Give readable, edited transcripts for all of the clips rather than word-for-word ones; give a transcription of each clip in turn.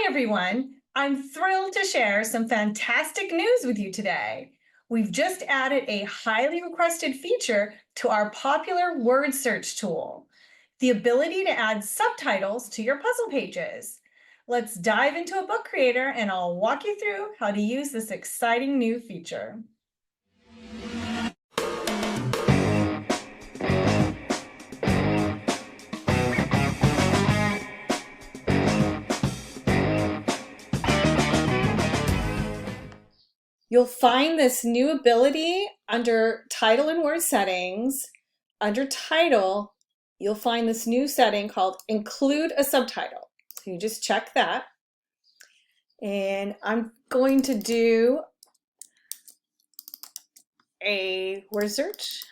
everyone. I'm thrilled to share some fantastic news with you today. We've just added a highly requested feature to our popular word search tool, the ability to add subtitles to your puzzle pages. Let's dive into a book creator and I'll walk you through how to use this exciting new feature. You'll find this new ability under Title and Word Settings. Under Title, you'll find this new setting called Include a Subtitle. So you just check that. And I'm going to do a word search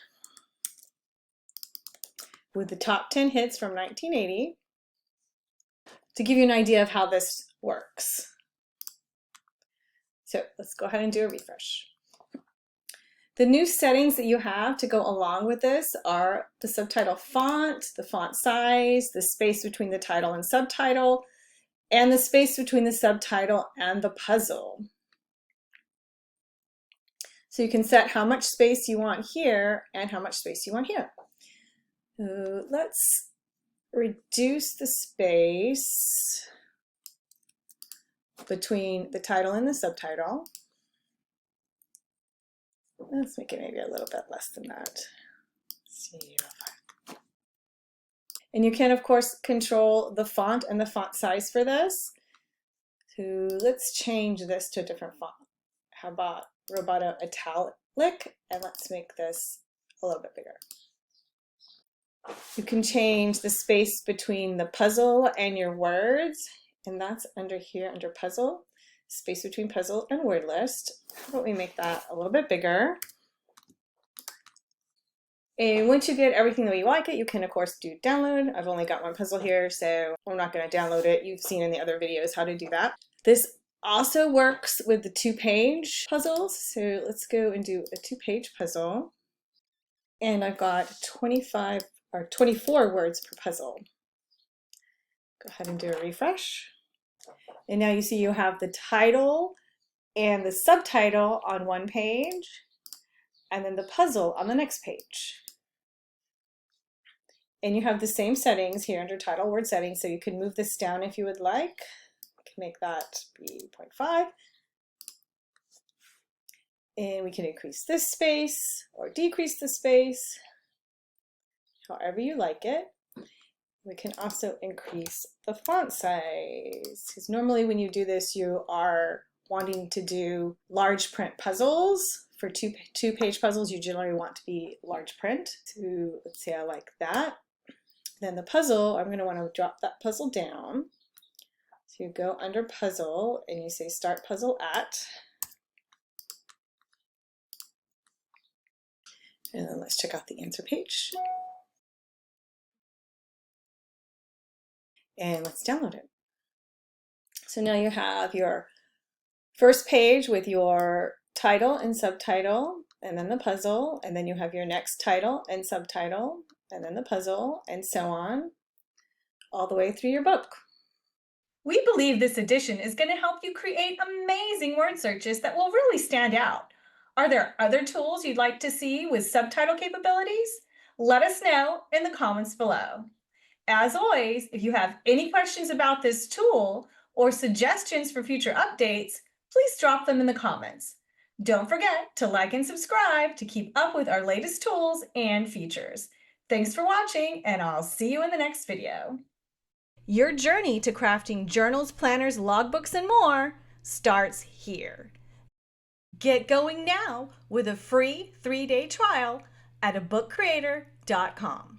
with the top 10 hits from 1980 to give you an idea of how this works. So let's go ahead and do a refresh. The new settings that you have to go along with this are the subtitle font, the font size, the space between the title and subtitle, and the space between the subtitle and the puzzle. So you can set how much space you want here and how much space you want here. So let's reduce the space between the title and the subtitle. Let's make it maybe a little bit less than that. Let's see. And you can, of course, control the font and the font size for this. So let's change this to a different font. How about Roboto Italic? And let's make this a little bit bigger. You can change the space between the puzzle and your words. And that's under here, under puzzle, space between puzzle and word list. How about we make that a little bit bigger? And once you get everything the way you like it, you can of course do download. I've only got one puzzle here, so I'm not going to download it. You've seen in the other videos how to do that. This also works with the 2-page puzzles. So let's go and do a 2-page puzzle. And I've got 25 or 24 words per puzzle. Go ahead and do a refresh. And now you see you have the title and the subtitle on one page, and then the puzzle on the next page. And you have the same settings here under title word settings, so you can move this down if you would like. I can make that be 0.5. And we can increase this space or decrease the space, however you like it. We can also increase the font size, because normally when you do this, you are wanting to do large print puzzles. For two-page puzzles, you generally want to be large print. So let's see, I like that. Then the puzzle, I'm going to want to drop that puzzle down. So you go under puzzle and you say start puzzle at. And then let's check out the answer page. And let's download it. So now you have your first page with your title and subtitle, and then the puzzle, and then you have your next title and subtitle, and then the puzzle, and so on, all the way through your book. We believe this edition is going to help you create amazing word searches that will really stand out. Are there other tools you'd like to see with subtitle capabilities? Let us know in the comments below. As always, if you have any questions about this tool or suggestions for future updates, please drop them in the comments. Don't forget to like and subscribe to keep up with our latest tools and features. Thanks for watching, and I'll see you in the next video. Your journey to crafting journals, planners, logbooks, and more starts here. Get going now with a free 3-day trial at abookcreator.com.